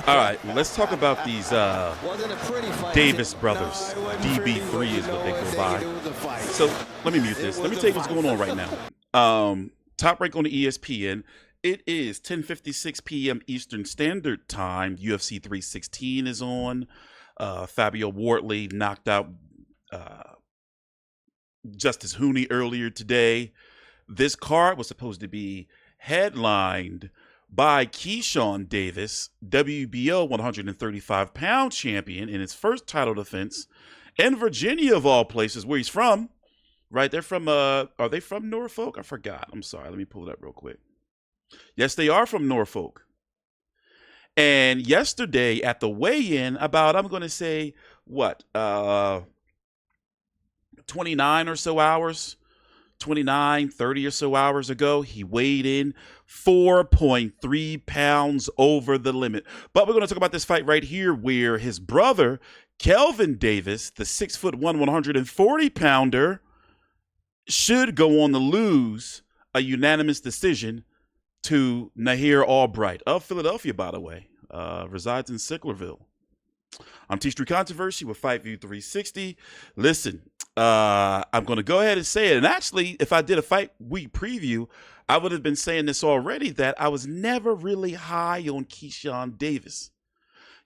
All right, let's talk about these Davis brothers. DB3 is what they go by. So let me mute this. Let me tell you what's going on right now. Top Rank on the ESPN. It is 10:56 p.m. Eastern Standard Time. UFC 316 is on. Fabio Wardley knocked out Justice Hooney earlier today. This card was supposed to be headlined by Keyshawn Davis, WBO 135-pound champion in his first title defense in Virginia, of all places, where he's from. Right, they're from, are they from Norfolk? I forgot. I'm sorry. Let me pull it up real quick. Yes, they are from Norfolk. And yesterday at the weigh-in, about, I'm going to say, what, 29 or so hours, 29, 30 or so hours ago, he weighed in 4.3 pounds over the limit. But we're going to talk about this fight right here where his brother, Kelvin Davis, the 6'1", 140-pounder, should go on to lose a unanimous decision to Nahir Albright of Philadelphia, by the way, resides in Sicklerville. I'm TstreeT Controversy with Fight View 360. Listen, I'm going to go ahead and say it. And actually, if I did a Fight Week preview, I would have been saying this already, that I was never really high on Keyshawn Davis.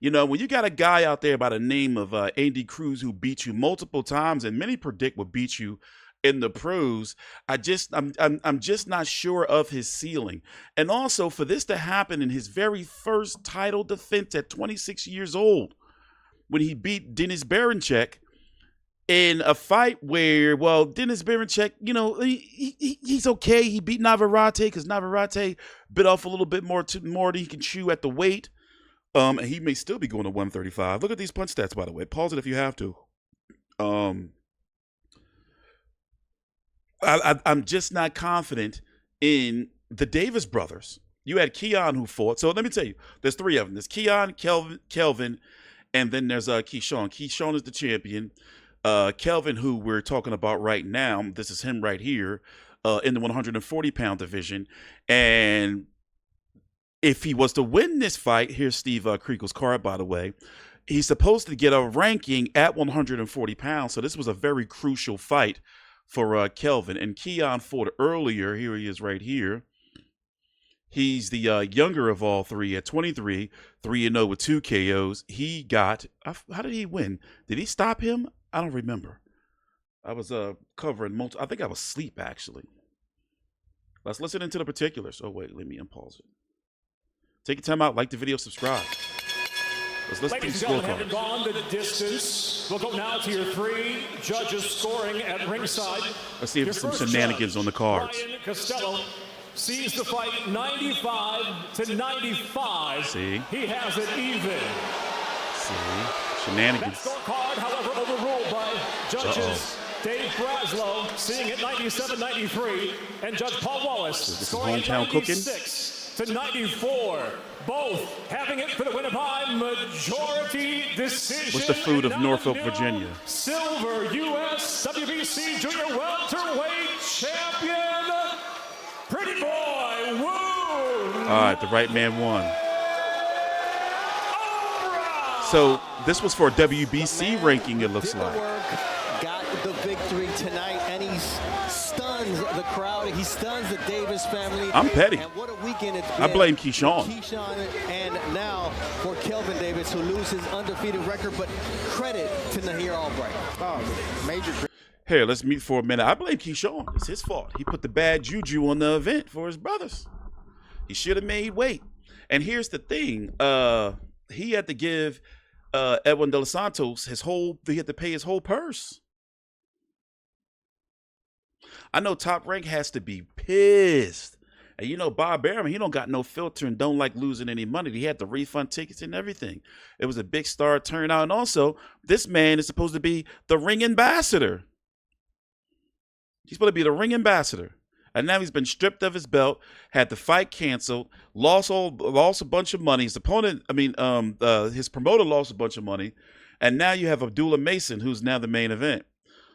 You know, when you got a guy out there by the name of Andy Cruz who beat you multiple times, and many predict will beat you in the pros, I'm just not sure of his ceiling. And also, for this to happen in his very first title defense at 26 years old, when he beat Dennis Berinchek in a fight where, well, Dennis Berinchek, you know, he's okay. He beat Navarrete because Navarrete bit off a little bit more than he can chew at the weight. And he may still be going to 135. Look at these punch stats, by the way. Pause it if you have to. I'm just not confident in the Davis brothers. You had Keon who fought. So let me tell you, there's three of them. There's Keon, Kelvin, and then there's Keyshawn. Keyshawn is the champion. Kelvin, who we're talking about right now, this is him right here, in the 140-pound division. And if he was to win this fight, here's Steve Kriegel's card, by the way, he's supposed to get a ranking at 140 pounds. So this was a very crucial fight for Kelvin. And Keon fought earlier. Here he is right here. He's the younger of all three at 23, 3-0 with 2 KOs. He got, how did he win? Did he stop him? I don't remember. I was covering I think I was asleep, actually. Let's listen into the particulars. Oh, wait, let me unpause it. Take your time out, like the video, subscribe. Let's listen to the scorecard. Having gone the distance, we'll go now to your 3 judges scoring at ringside. Let's see if some shenanigans on the cards. Ryan Costello sees the fight 95-95. See? He has it even. See? Shenanigans. That scorecard, however, overruled by judges Dave Braslow, seeing it 97-93, and Judge Paul Wallace scoring it 96-94. Both having it for the winner by majority decision. What's the food of Norfolk, Virginia? Silver U.S. WBC Junior Welterweight Champion, Pretty Boy Woo. All right, the right man won. So this was for a WBC ranking, it looks like. Got the victory tonight, and he stuns the crowd. He stuns the Davis family. I'm petty. And what a weekend it's been. I blame Keyshawn. And now for Kelvin Davis, who loses undefeated record, but credit to Nahir Albright. Oh, major. Here, let's meet for a minute. I blame Keyshawn. It's his fault. He put the bad juju on the event for his brothers. He should have made weight. And here's the thing. He had to give Edwin De Los Santos he had to pay his whole purse. I know Top Rank has to be pissed. And you know, Bob Behrman, he don't got no filter and don't like losing any money. He had to refund tickets and everything. It was a big star turnout. And also, this man is supposed to be the ring ambassador. He's supposed to be the ring ambassador. And now he's been stripped of his belt, had the fight canceled, lost a bunch of money. His opponent, his promoter lost a bunch of money. And now you have Abdullah Mason, who's now the main event.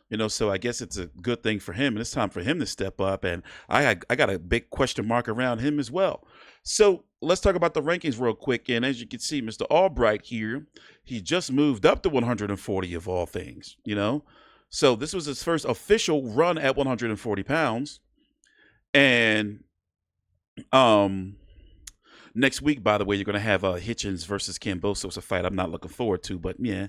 You know, so I guess it's a good thing for him, and it's time for him to step up. And I got a big question mark around him as well. So let's talk about the rankings real quick. And as you can see, Mr. Albright here, he just moved up to 140 of all things, you know? So this was his first official run at 140 pounds. And next week, by the way, you're going to have Hitchens versus Camboso. It's a fight I'm not looking forward to, but yeah.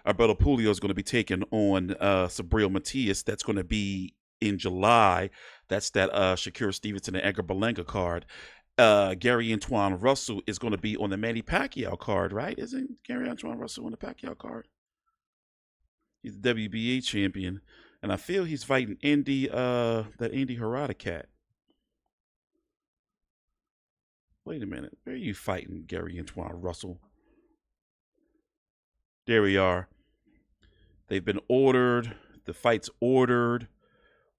Alberto Puello is going to be taking on Sabril Matias. That's going to be in July. That's that Shakur Stevenson and Edgar Berlanga card. Gary Antoine Russell is going to be on the Manny Pacquiao card, right? Isn't Gary Antoine Russell on the Pacquiao card? He's the WBA champion. And I feel he's fighting that Andy Harada cat. Wait a minute. Where are you fighting, Gary Antoine Russell? There we are. They've been ordered. The fight's ordered.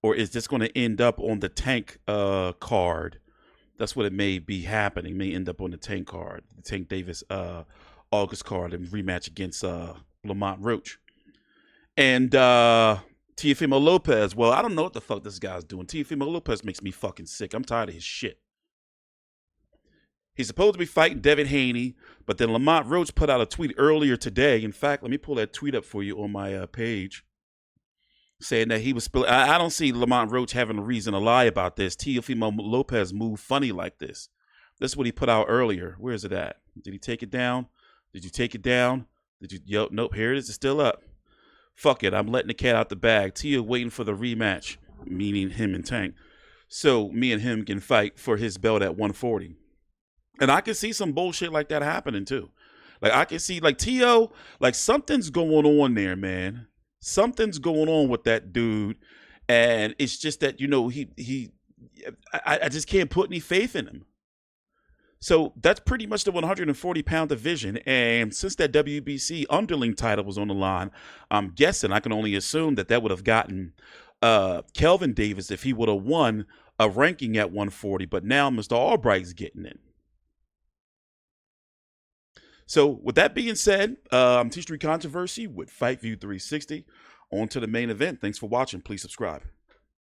Or is this going to end up on the Tank card? That's what it may be happening. It may end up on the Tank card. The Tank Davis August card and rematch against Lamont Roach. And Teofimo Lopez. Well, I don't know what the fuck this guy's doing. Teofimo Lopez makes me fucking sick. I'm tired of his shit. He's supposed to be fighting Devin Haney, but then Lamont Roach put out a tweet earlier today. In fact, let me pull that tweet up for you on my page, saying that he was spilling. I don't see Lamont Roach having a reason to lie about this. Teofimo Lopez moved funny like this. This is what he put out earlier. Where is it at? Did he take it down? Did you take it down? Did you? Yo, nope. Here it is. It's still up. Fuck it. I'm letting the cat out the bag. Tio waiting for the rematch, meaning him and Tank. So me and him can fight for his belt at 140. And I can see some bullshit like that happening too. Like I can see like Tio, like something's going on there, man. Something's going on with that dude. And it's just that, you know, I just can't put any faith in him. So that's pretty much the 140-pound division. And since that WBC underling title was on the line, I'm guessing, I can only assume that would have gotten Kelvin Davis if he would have won a ranking at 140. But now Mr. Albright's getting it. So with that being said, TstreeT Controversy with Fight View 360. On to the main event. Thanks for watching. Please subscribe.